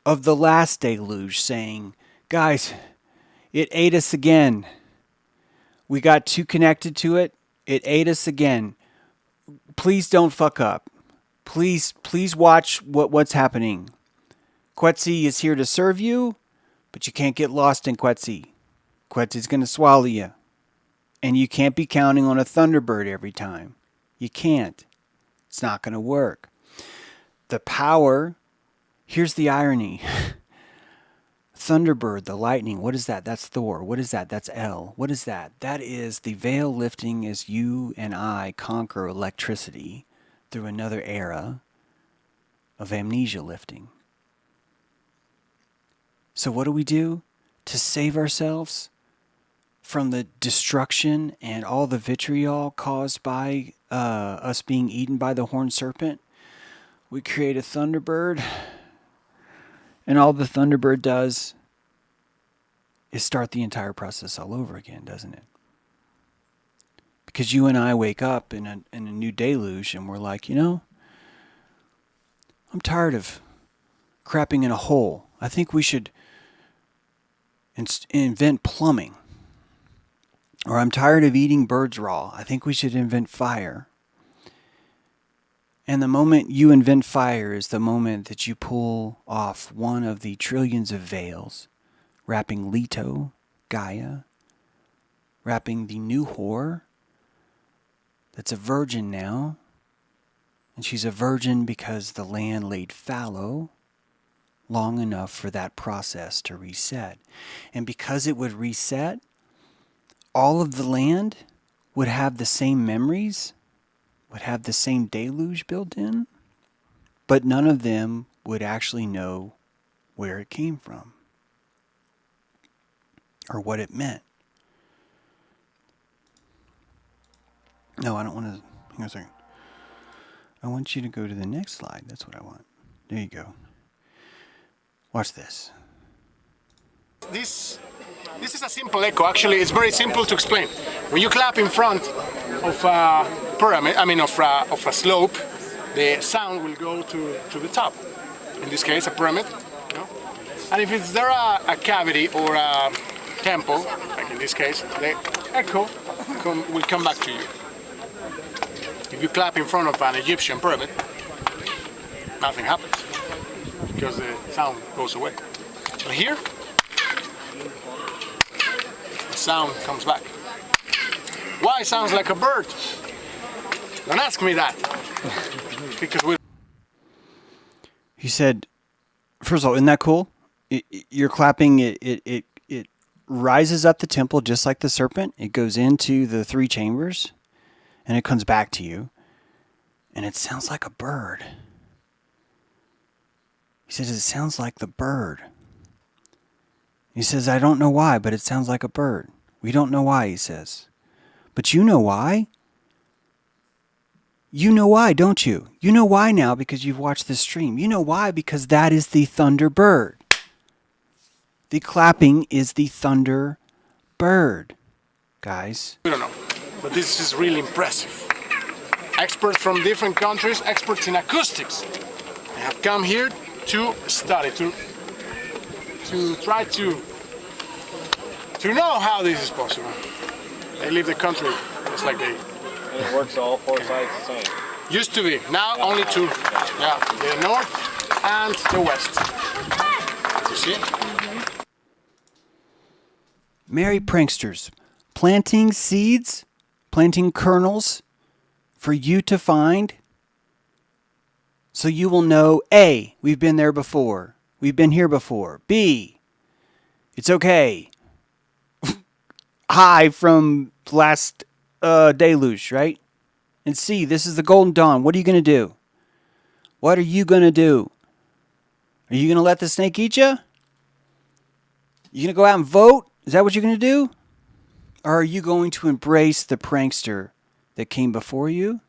of the last deluge saying, guys, it ate us again. We got too connected to it. It ate us again. Please don't fuck up. Please watch what's happening. Quetzi is here to serve you, but you can't get lost in Quetzi. Quetzi's going to swallow you. And you can't be counting on a Thunderbird every time. You can't. It's not going to work. The power, here's the irony. Thunderbird, the lightning, what is that? That's Thor. What is that? That's El. What is that? That is the veil lifting as you and I conquer electricity through another era of amnesia lifting. So what do? To save ourselves from the destruction and all the vitriol caused by us being eaten by the Horned Serpent, we create a Thunderbird. And all the Thunderbird does is start the entire process all over again, doesn't it? Because you and I wake up in a new deluge and we're like, I'm tired of crapping in a hole. I think we should invent plumbing. Or I'm tired of eating birds raw. I think we should invent fire. And the moment you invent fire is the moment that you pull off one of the trillions of veils, wrapping Leto, Gaia, wrapping the new whore that's a virgin now. And she's a virgin because the land laid fallow long enough for that process to reset. And because it would reset, all of the land would have the same memories, would have the same deluge built in, but none of them would actually know where it came from or what it meant. No, I don't want to. Hang on a second. I want you to go to the next slide. That's what I want. There you go. Watch this. This is a simple echo. Actually, it's very simple to explain. When you clap in front of a pyramid, of a slope, the sound will go to the top. In this case, a pyramid. You know? And if it's there a cavity or a temple, like in this case, the echo will come back to you. If you clap in front of an Egyptian pyramid, nothing happens because the sound goes away. But here, the sound comes back. Why it sounds like a bird? Don't ask me that. Because He said, first of all, isn't that cool? You're clapping, it rises up the temple just like the serpent. It goes into the 3 chambers and it comes back to you. And it sounds like a bird. He says, it sounds like the bird. He says, I don't know why, but it sounds like a bird. We don't know why, he says. But you know why? You know why, don't you? You know why now because you've watched this stream. You know why because that is the thunder bird. The clapping is the thunder bird, guys. we don't know. But this is really impressive. Experts from different countries, experts in acoustics, they have come here to study, to try to know how this is possible. They leave the country just like they. And it works all 4 sides the same. Used to be. Now only 2. Yeah, the north and the west. You see? Merry pranksters, planting seeds, planting kernels for you to find so you will know A, we've been there before. We've been here before. B, it's okay. Hi from last deluge, right? And C, this is the golden dawn. What are you going to do? What are you going to do? Are you going to let the snake eat you? You going to go out and vote? Is that what you're going to do? Or are you going to embrace the prankster that came before you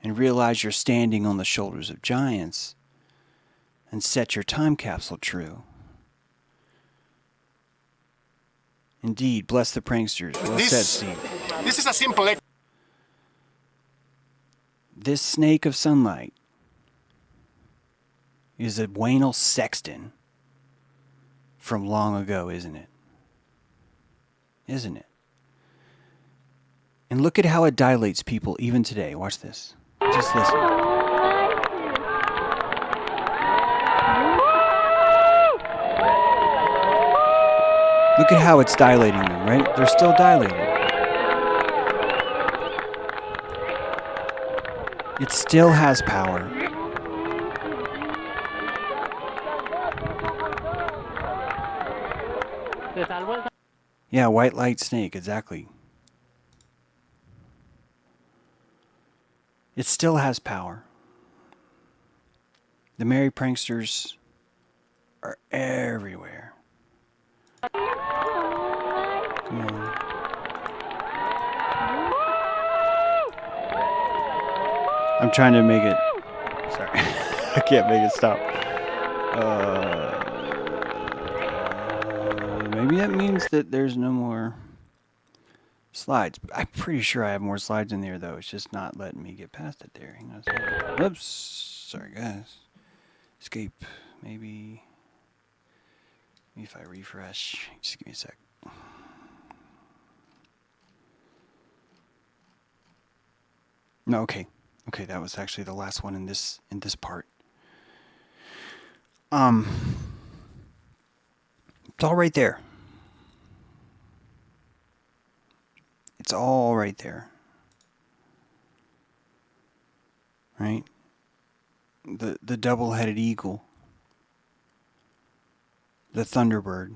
and realize you're standing on the shoulders of giants and set your time capsule true? Indeed, bless the pranksters. Well said, Steve. This is a simple. This snake of sunlight is a Waynel Sexton from long ago, isn't it? Isn't it? And look at how it dilates people even today. Watch this. Just listen. Look at how it's dilating them, right? They're still dilating. It still has power. Yeah, white light snake, exactly. It still has power. The merry pranksters are everywhere. Come on. I'm trying to make it. Sorry. I can't make it stop. Maybe that means that there's no more slides. I'm pretty sure I have more slides in there, though. It's just not letting me get past it there. Hang on a second. Oops. Sorry, guys. Escape. Maybe if I refresh. Just give me a sec. No, okay. Okay, that was actually the last one in this part. It's all right there. It's all right there. Right? The double-headed eagle. The thunderbird.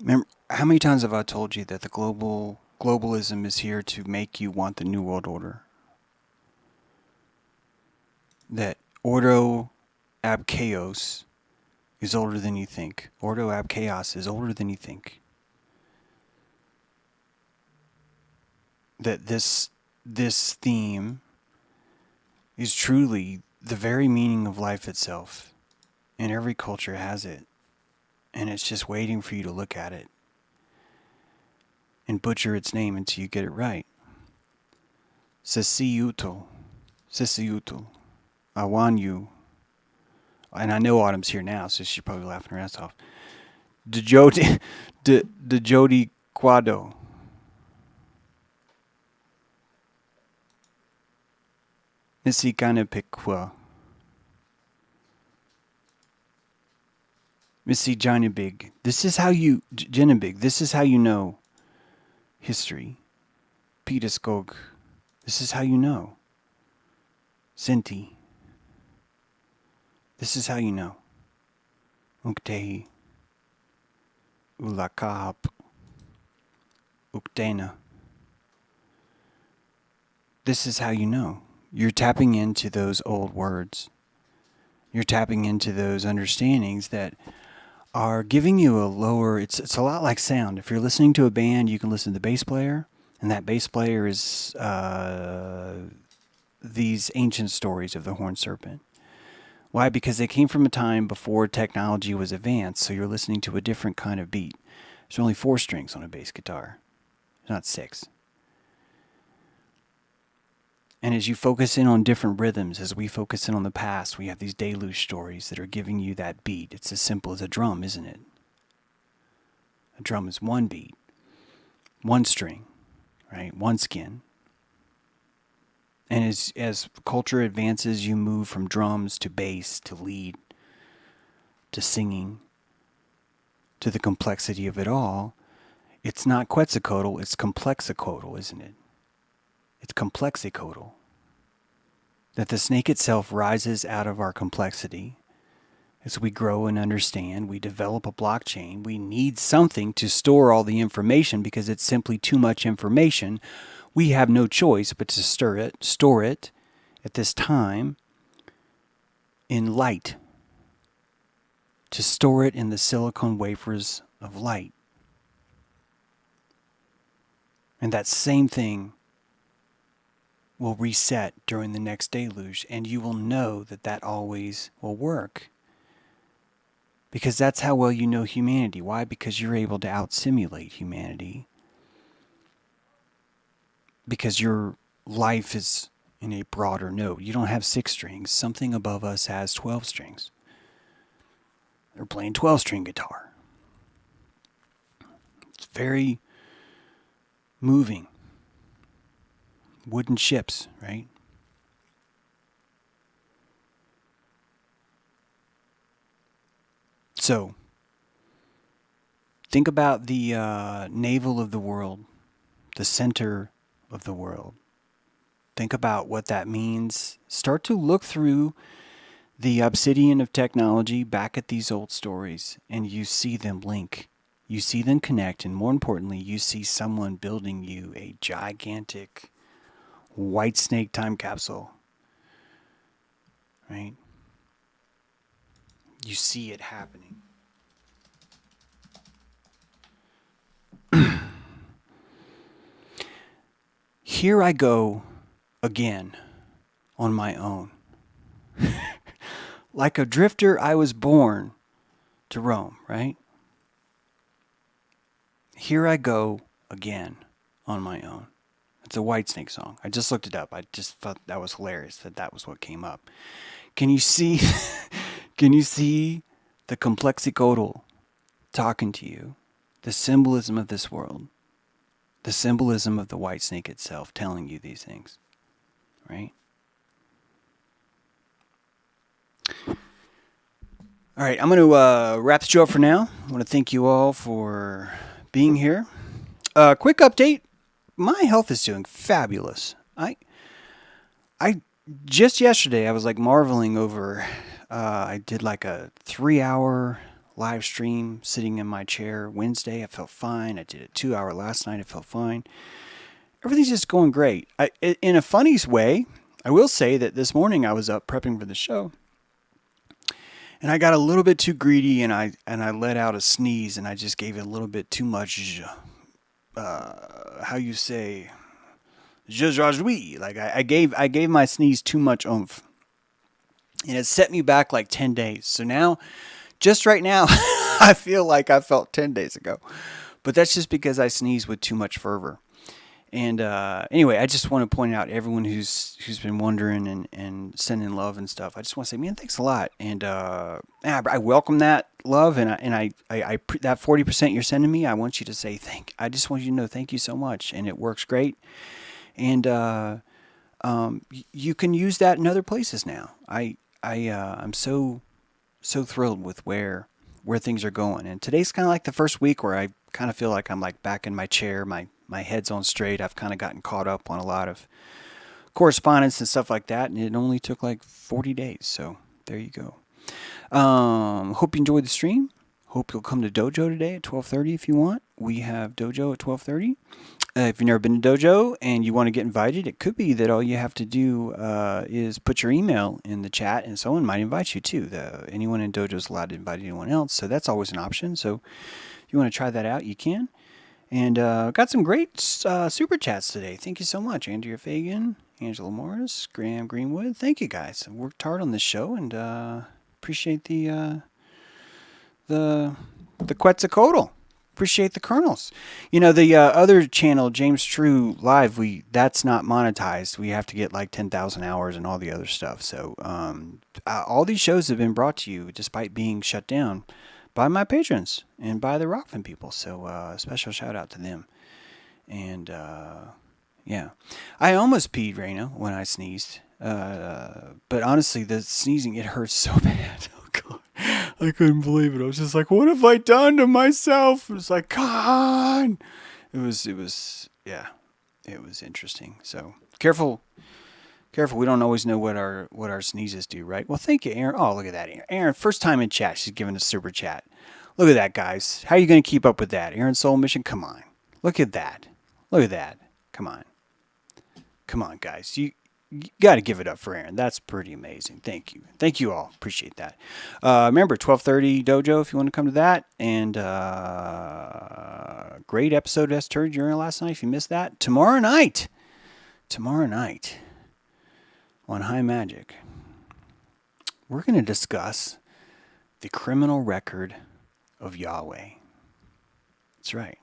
Remember, how many times have I told you that the globalism is here to make you want the New World Order? That Ordo ab chaos is older than you think. Ordo ab chaos is older than you think. That this theme is truly the very meaning of life itself. And every culture has it. And it's just waiting for you to look at it and butcher its name until you get it right. Sesiuto. Sesiuto. I want you. And I know Autumn's here now, so she's probably laughing her ass off. De Jody Quado. Missy Piqua. Missy Janibig. This is how you Janibig. This is how you know history. Peter Skog. This is how you know. Sinti. This is how you know. Unktehi. Ulakahap. Uktena. This is how you know. You're tapping into those old words. You're tapping into those understandings that are giving you a lower, it's a lot like sound. If you're listening to a band, you can listen to the bass player, and that bass player is these ancient stories of the Horned Serpent. Why? Because they came from a time before technology was advanced, so you're listening to a different kind of beat. There's only 4 strings on a bass guitar, not 6. And as you focus in on different rhythms, as we focus in on the past, we have these deluge stories that are giving you that beat. It's as simple as a drum, isn't it? A drum is one beat, one string, right? One skin. And as culture advances, you move from drums to bass to lead to singing to the complexity of it all. It's not quetzalcoatl, it's complexicodal, isn't it? It's complexicodal. That the snake itself rises out of our complexity. As we grow and understand, we develop a blockchain. We need something to store all the information because it's simply too much information. We have no choice but to store it at this time in light. To store it in the silicon wafers of light. And that same thing will reset during the next deluge, and you will know that that always will work. Because that's how well you know humanity. Why? Because you're able to out-simulate humanity. Because your life is in a broader note. You don't have 6 strings. Something above us has 12 strings. They're playing 12-string guitar. It's very moving. Wooden ships, right? So, think about the navel of the world, the center of the world. Think about what that means. Start to look through the obsidian of technology back at these old stories, and you see them link. You see them connect, and more importantly, you see someone building you a gigantic white snake time capsule, right? You see it happening. Here I go again on my own. Like a drifter, I was born to roam, right? Here I go again on my own. It's a Whitesnake song. I just looked it up. I just thought that was hilarious that was what came up. Can you see can you see the complexicodal talking to you? The symbolism of this world. The symbolism of the Whitesnake itself telling you these things. Right? All right, I'm going to wrap the show up for now. I want to thank you all for being here. Quick update. My health is doing fabulous. I just yesterday I was like marveling over. I did like a 3-hour live stream sitting in my chair Wednesday. I felt fine. I did a 2-hour last night. I felt fine. Everything's just going great. In a funny way, I will say that this morning I was up prepping for the show, and I got a little bit too greedy, and I let out a sneeze, and I just gave it a little bit too much. How you say, zhuzhazhui. Like I gave my sneeze too much oomph, and it set me back like 10 days. So now, just right now, I feel like I felt 10 days ago, but that's just because I sneezed with too much fervor. And anyway, I just want to point out everyone who's been wondering and sending love and stuff. I just want to say, man, thanks a lot. And I welcome that love, and that 40% you're sending me, I want you to say I just want you to know thank you so much, and it works great. And you can use that in other places now. I'm so thrilled with where things are going. And today's kind of like the first week where I kind of feel like I'm like back in my chair, my head's on straight. I've kind of gotten caught up on a lot of correspondence and stuff like that, and it only took like 40 days. So there you go. Hope you enjoyed the stream. Hope you'll come to Dojo today at 12:30 if you want. We have Dojo at 12:30. If you've never been to Dojo and you want to get invited, it could be that all you have to do is put your email in the chat, and someone might invite you too. Anyone in Dojo is allowed to invite anyone else, so that's always an option. So if you want to try that out, you can. And got some great super chats today. Thank you so much, Andrea Fagan, Angela Morris, Graham Greenwood. Thank you guys. I worked hard on this show, and appreciate the Quetzalcoatl. Appreciate the kernels. You know, the other channel, James True Live, that's not monetized. We have to get like 10,000 hours and all the other stuff. So all these shows have been brought to you despite being shut down by my patrons and by the ROKFIN people. So special shout out to them. And yeah, I almost peed, Raina, when I sneezed. But honestly, the sneezing, it hurts so bad. Oh God, I couldn't believe it. I was just like, what have I done to myself? It was like, come on. It was, yeah, it was interesting. So careful. We don't always know what our sneezes do, right? Well, thank you, Aaron. Oh, look at that, Aaron. First time in chat, she's giving a super chat. Look at that, guys. How are you going to keep up with that? Aaron Soul Mission, come on. Look at that. Come on, guys. You got to give it up for Aaron. That's pretty amazing. Thank you all. Appreciate that. Remember, 12:30 Dojo if you want to come to that. And great episode of S-Turd during last night if you missed that. Tomorrow night on High Magic, we're going to discuss the criminal record of Yahweh. That's right.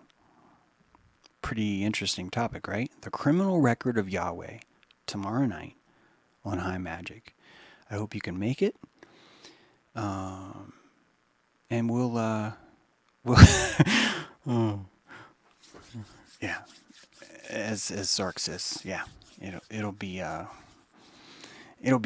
Pretty interesting topic, right? The criminal record of Yahweh tomorrow night on High Magic. I hope you can make it. And we'll yeah, as Sark says, yeah, it'll be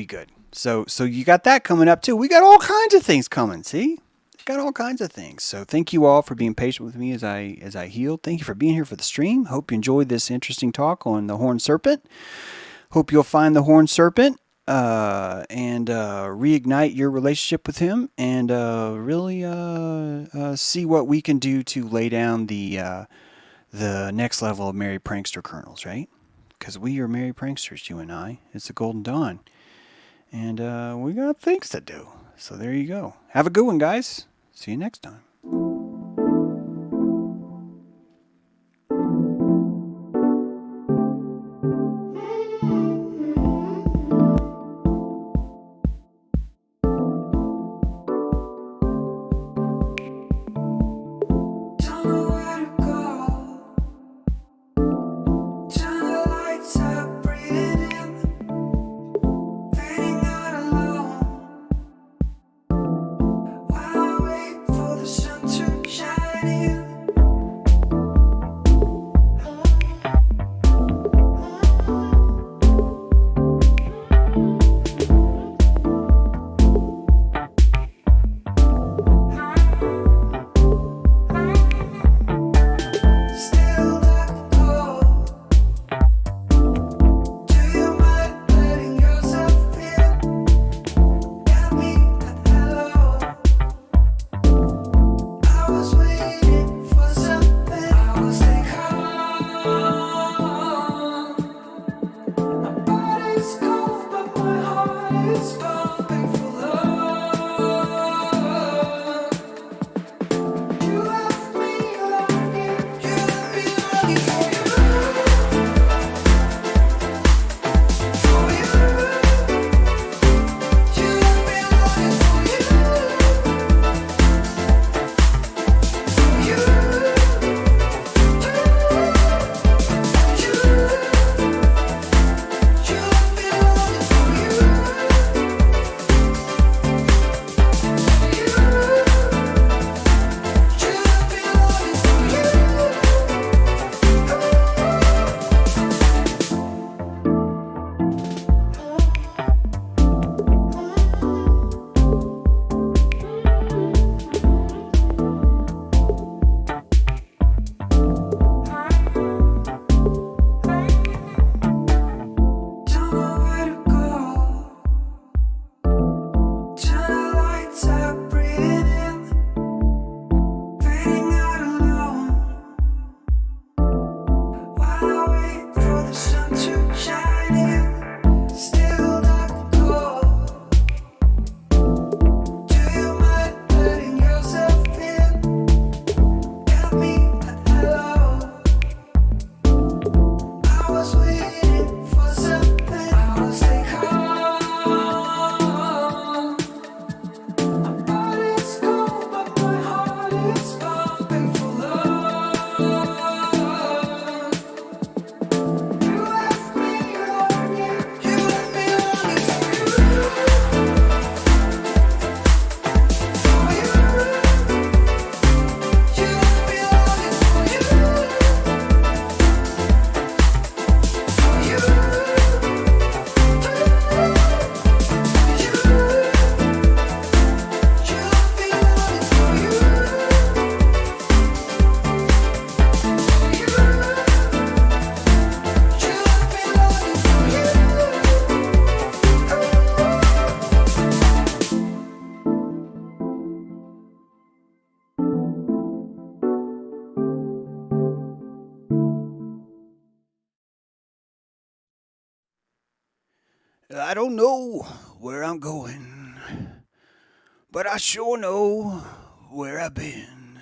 good. So you got that coming up too. We got all kinds of things coming. See, got all kinds of things. So thank you all for being patient with me as I healed. Thank you for being here for the stream. Hope you enjoyed this interesting talk on the Horned Serpent. Hope you'll find the Horned Serpent and reignite your relationship with him, and really see what we can do to lay down the next level of Merry Prankster kernels, right? Because we are Merry Pranksters, you and I. It's the Golden Dawn. And we got things to do. So there you go. Have a good one, guys. See you next time. For the I don't know where I'm going, but I sure know where I've been.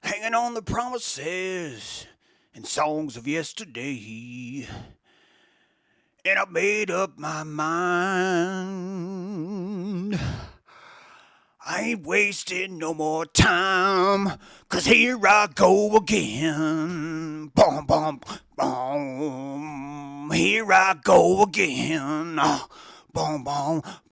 Hanging on the promises and songs of yesterday. And I made up my mind. I ain't wasting no more time, 'cause here I go again. Boom, boom, boom. Here I go again. Boom, boom,